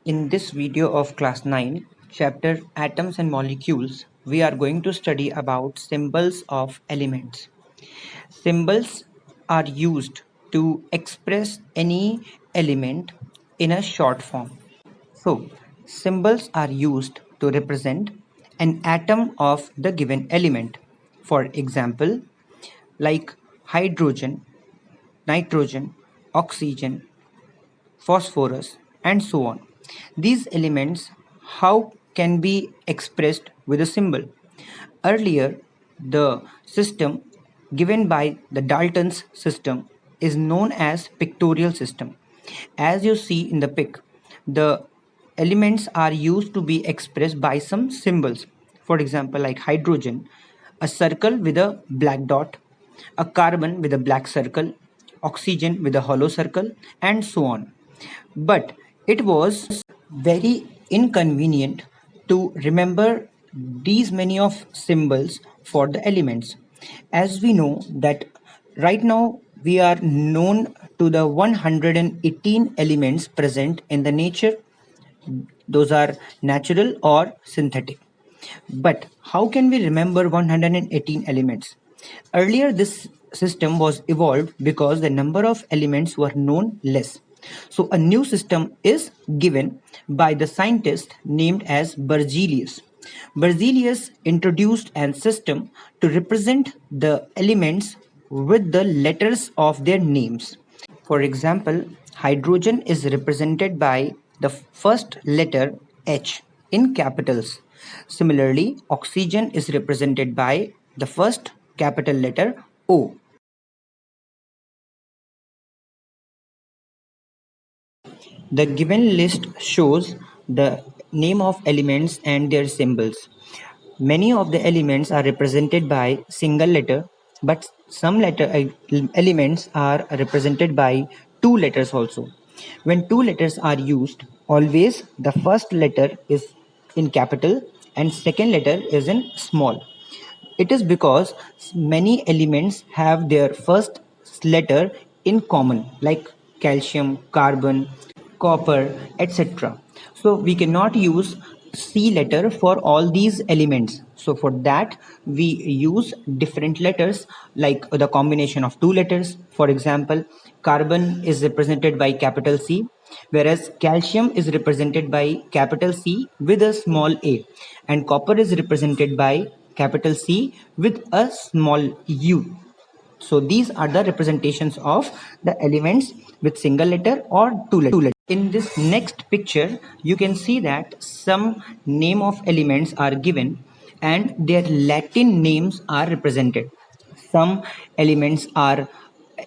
In this video of class 9, chapter Atoms and Molecules, we are going to study about symbols of elements. Symbols are used to express any element in a short form. So, symbols are used to represent an atom of the given element. For example, like hydrogen, nitrogen, oxygen, phosphorus, and so on. These elements how can be expressed with a symbol. Earlier, the system given by the Dalton's system is known as pictorial system. As you see in the pic, the elements are used to be expressed by some symbols. For example, like hydrogen, a circle with a black dot, a carbon with a black circle, oxygen with a hollow circle, and so on. But it was very inconvenient to remember these many of symbols for the elements. As we know that right now we are known to the 118 elements present in the nature. Those are natural or synthetic. But how can we remember 118 elements? Earlier, this system was evolved because the number of elements were known less. So, a new system is given by the scientist named as Berzelius. Berzelius introduced a system to represent the elements with the letters of their names. For example, hydrogen is represented by the first letter H in capitals. Similarly, oxygen is represented by the first capital letter O. The given list shows the name of elements and their symbols. Many of the elements are represented by single letter, but some elements are represented by two letters also. When two letters are used, always the first letter is in capital and second letter is in small. It is because many elements have their first letter in common, like calcium, carbon, copper, etc. So we cannot use C letter for all these elements. So for that, we use different letters like the combination of two letters. For example, carbon is represented by capital C, whereas calcium is represented by capital C with a small a, and copper is represented by capital C with a small u. So these are the representations of the elements with single letter or two letters. In this next picture, you can see that some name of elements are given and their Latin names are represented. Some elements are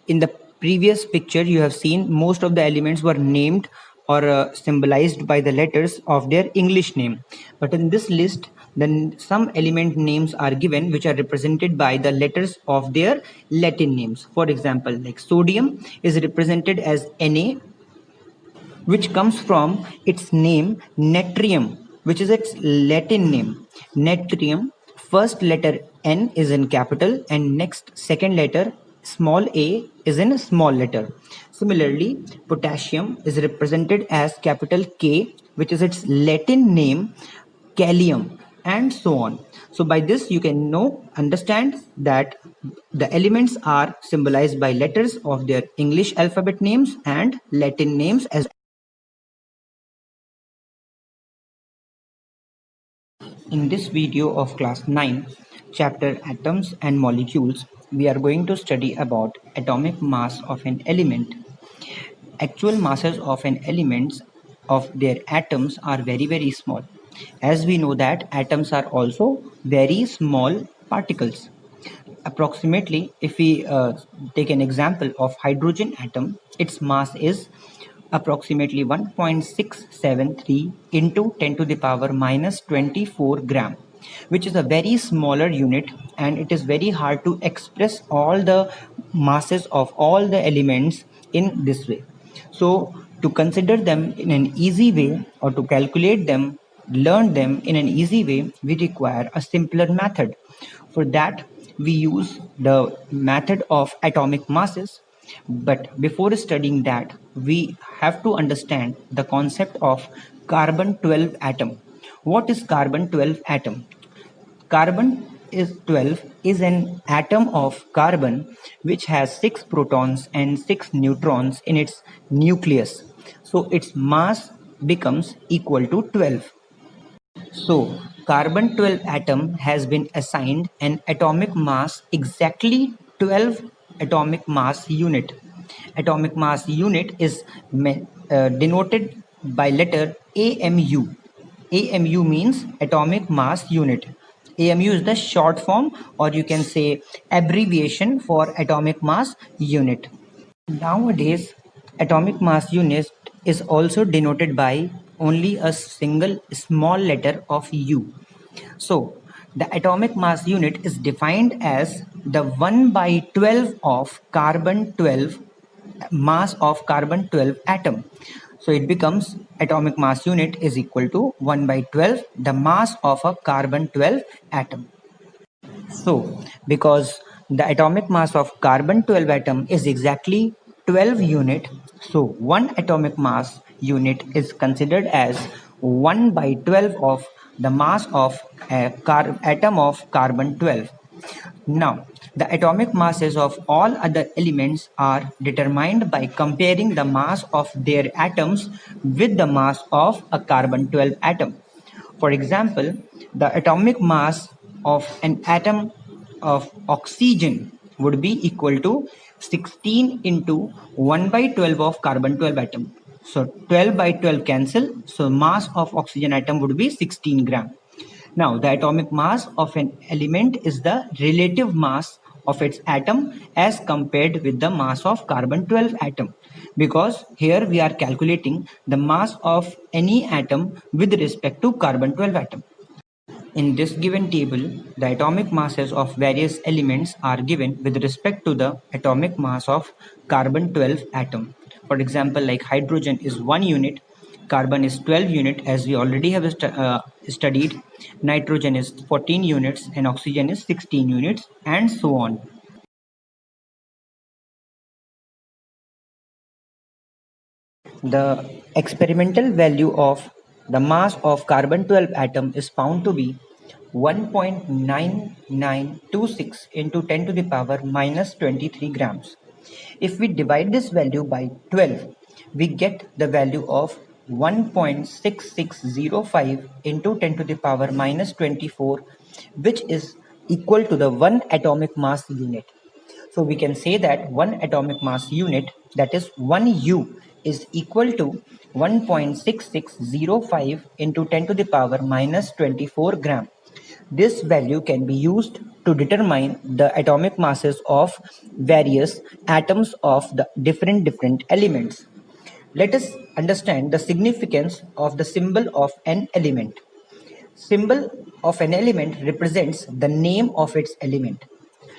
in the previous picture you have seen most of the elements were named or symbolized by the letters of their English name. But in this list, then some element names are given which are represented by the letters of their Latin names. For example, like sodium is represented as Na, which comes from its name natrium, which is its Latin name. Natrium, first letter N is in capital and next second letter small a is in a small letter. Similarly, potassium is represented as capital K, which is its Latin name Kalium, and so on. So by this you can understand that the elements are symbolized by letters of their English alphabet names and Latin names as. In this video of class 9, chapter Atoms and Molecules, we are going to study about atomic mass of an element. Actual masses of an element of their atoms are very small. As we know that atoms are also very small particles. Approximately, if we take an example of hydrogen atom, its mass is approximately 1.673 into 10 to the power minus 24 gram, which is a very smaller unit, and it is very hard to express all the masses of all the elements in this way. So to consider them in an easy way or to calculate them, learn them in an easy way, we require a simpler method. For that, we use the method of atomic masses. But before studying that, we have to understand the concept of Carbon 12 atom. What is carbon 12 atom? Carbon is 12 is an atom of carbon which has 6 protons and 6 neutrons in its nucleus. So its mass becomes equal to 12. So carbon 12 atom has been assigned an atomic mass exactly 12 atomic mass unit. Atomic mass unit is denoted by letter AMU. AMU means atomic mass unit. AMU is the short form, or you can say abbreviation for atomic mass unit. Nowadays, atomic mass unit is also denoted by only a single small letter of U. So, the atomic mass unit is defined as the 1 by 12 of carbon 12 mass of carbon 12 atom. So it becomes atomic mass unit is equal to 1 by 12 the mass of a carbon 12 atom. So, because the atomic mass of carbon 12 atom is exactly 12 unit, so one atomic mass unit is considered as 1 by 12 of the mass of a atom of carbon 12. Now, the atomic masses of all other elements are determined by comparing the mass of their atoms with the mass of a carbon 12 atom. For example, the atomic mass of an atom of oxygen would be equal to 16 into 1 by 12 of carbon 12 atom. So 12 by 12 cancel. So mass of oxygen atom would be 16 gram. Now, the atomic mass of an element is the relative mass of its atom as compared with the mass of carbon 12 atom, because here we are calculating the mass of any atom with respect to carbon 12 atom. In this given table, the atomic masses of various elements are given with respect to the atomic mass of carbon 12 atom. For example, like hydrogen is 1 unit, carbon is 12 unit as we already have studied, nitrogen is 14 units and oxygen is 16 units and so on. The experimental value of the mass of carbon 12 atom is found to be 1.9926 into 10 to the power minus 23 grams. If we divide this value by 12, we get the value of 1.6605 into 10 to the power minus 24, which is equal to the 1 atomic mass unit. So we can say that 1 atomic mass unit, that is 1 U, is equal to 1.6605 into 10 to the power minus 24 gram. This value can be used to determine the atomic masses of various atoms of the different elements. Let us understand the significance of the symbol of an element. Symbol of an element represents the name of its element.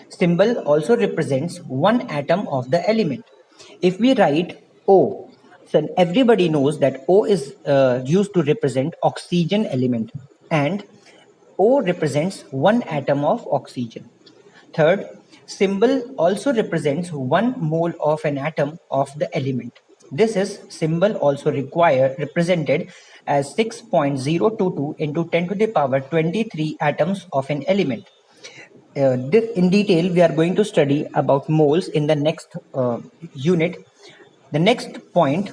Symbol also represents one atom of the element. If we write O, so everybody knows that O is used to represent oxygen element, and O represents one atom of oxygen. Third, symbol also represents 1 mole of an atom of the element. This is symbol also represented as 6.022 into 10 to the power 23 atoms of an element. This in detail we are going to study about moles in the next unit. The next point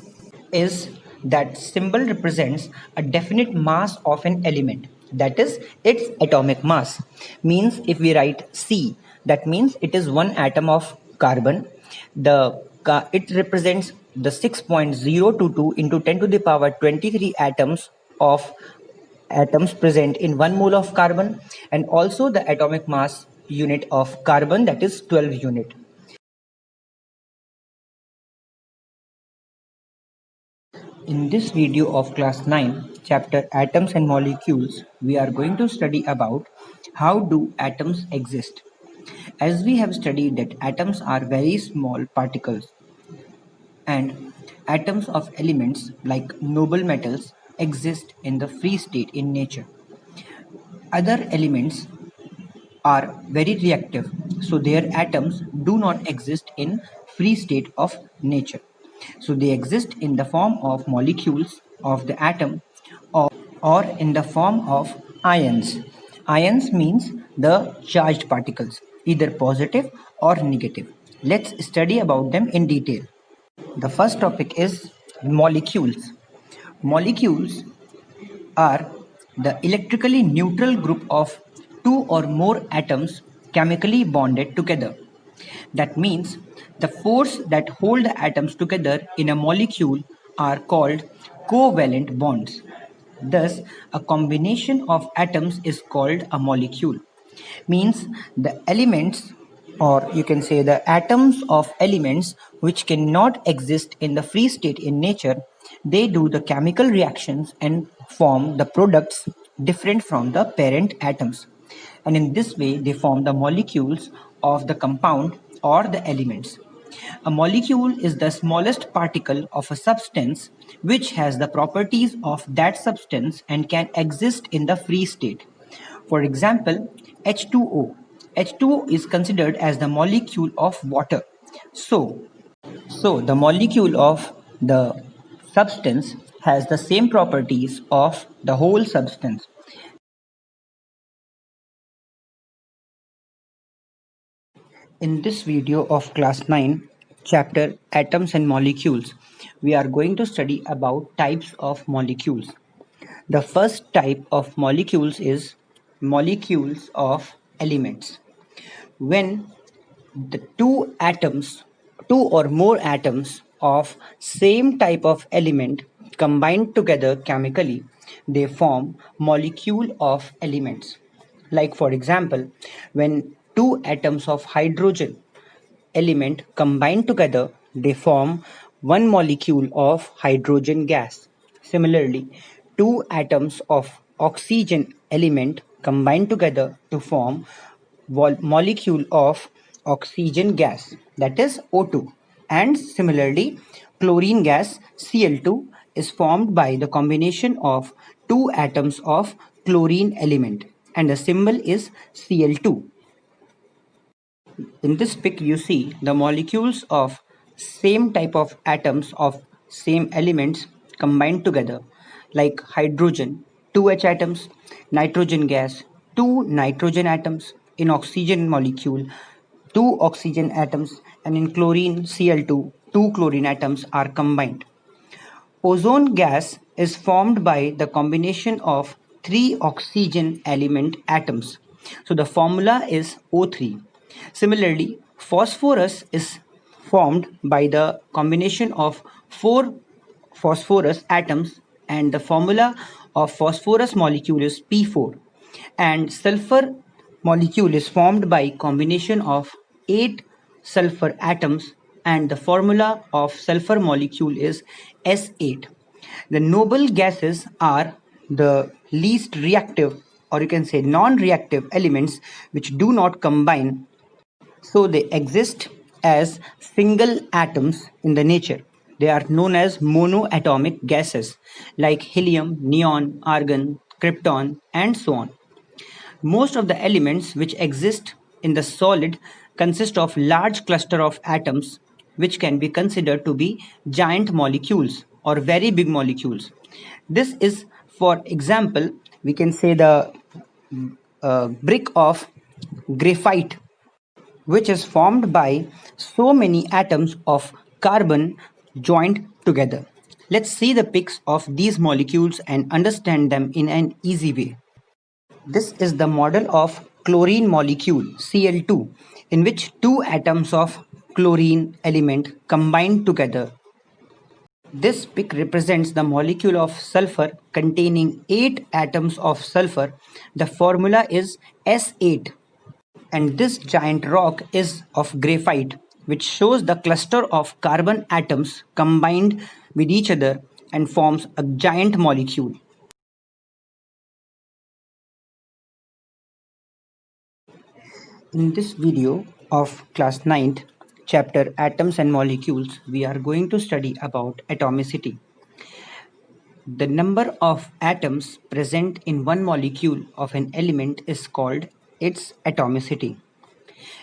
is that symbol represents a definite mass of an element, that is its atomic mass. Means if we write C, that means it is one atom of carbon. It represents the 6.022 into 10 to the power 23 atoms present in 1 mole of carbon, and also the atomic mass unit of carbon, that is 12 unit. In this video of class 9, chapter Atoms and Molecules, we are going to study about how do atoms exist. As we have studied that atoms are very small particles, and atoms of elements like noble metals exist in the free state in nature. Other elements are very reactive, so their atoms do not exist in free state of nature. So they exist in the form of molecules of the atom, or in the form of ions. Ions means the charged particles, either positive or negative. Let's study about them in detail. The first topic is molecules. Molecules are the electrically neutral group of two or more atoms chemically bonded together. That means the force that hold the atoms together in a molecule are called covalent bonds. Thus, a combination of atoms is called a molecule. Means the elements, or you can say the atoms of elements which cannot exist in the free state in nature, they do the chemical reactions and form the products different from the parent atoms. And in this way, they form the molecules of the compound or the elements. A molecule is the smallest particle of a substance which has the properties of that substance and can exist in the free state. For example, H2O. H2O is considered as the molecule of water. So, so the molecule of the substance has the same properties of the whole substance. In this video of class 9, chapter Atoms and Molecules, we are going to study about types of molecules. The first type of molecules is molecules of elements. When the two or more atoms of same type of element combine together chemically, they form molecule of elements. Like for example, when two atoms of hydrogen element combine together, they form one molecule of hydrogen gas. Similarly, two atoms of oxygen element combine together to form molecule of oxygen gas, that is O2. And similarly, chlorine gas Cl2 is formed by the combination of two atoms of chlorine element, and the symbol is Cl2. In this pic, you see the molecules of same type of atoms of same elements combined together, like hydrogen, 2H atoms, nitrogen gas, 2 nitrogen atoms, in oxygen molecule, 2 oxygen atoms, and in chlorine Cl2, 2 chlorine atoms are combined. Ozone gas is formed by the combination of three oxygen element atoms. So the formula is O3. Similarly, phosphorus is formed by the combination of four phosphorus atoms, and the formula of phosphorus molecule is P4. And sulfur molecule is formed by combination of 8 sulfur atoms, and the formula of sulfur molecule is S8. The noble gases are the least reactive, or you can say non-reactive elements which do not combine, so they exist as single atoms in the nature. They are known as monoatomic gases like helium, neon, argon, krypton, and so on. Most of the elements which exist in the solid consist of large cluster of atoms which can be considered to be giant molecules or very big molecules. This is, for example, we can say the brick of graphite, which is formed by so many atoms of carbon joined together. Let's see the pics of these molecules and understand them in an easy way. This is the model of chlorine molecule Cl2, in which two atoms of chlorine element combine together. This pic represents the molecule of sulfur containing 8 atoms of sulfur. The formula is S8. And this giant rock is of graphite, which shows the cluster of carbon atoms combined with each other and forms a giant molecule. In this video of class 9th, chapter Atoms and Molecules, we are going to study about atomicity. The number of atoms present in one molecule of an element is called its atomicity.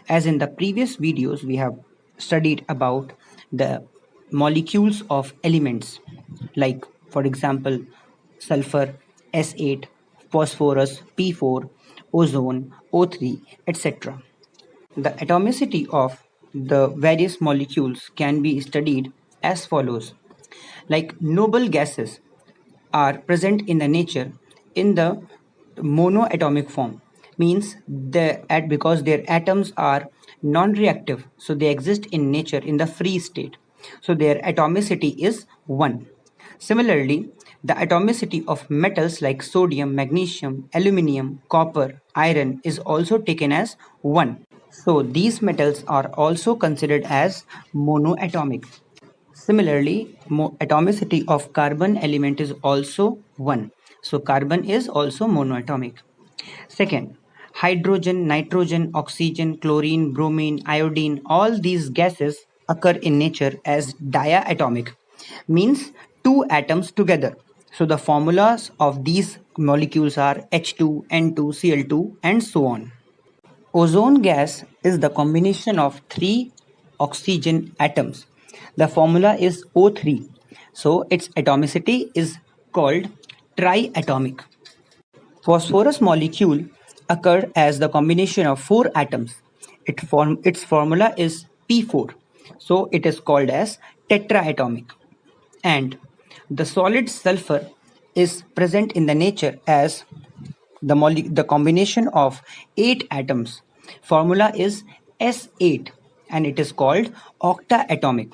As in the previous videos, we have studied about the molecules of elements, like for example sulfur, S8, phosphorus P4, ozone O3, etc. The atomicity of the various molecules can be studied as follows. Like noble gases are present in the nature in the monoatomic form, means because their atoms are non-reactive, so they exist in nature in the free state, so their atomicity is 1. Similarly, the atomicity of metals like sodium, magnesium, aluminium, copper, iron is also taken as 1. So these metals are also considered as monoatomic. Similarly, atomicity of carbon element is also 1. So carbon is also monoatomic. Second, hydrogen, nitrogen, oxygen, chlorine, bromine, iodine, all these gases occur in nature as diatomic, means two atoms together. So the formulas of these molecules are H2, N2, Cl2, and so on. Ozone gas is the combination of three oxygen atoms. The formula is O3. So its atomicity is called triatomic. Phosphorus molecule occur as the combination of four atoms. Its formula is P4. So it is called as tetraatomic. And the solid sulfur is present in the nature as the combination of 8 atoms. Formula is S8 and it is called octaatomic.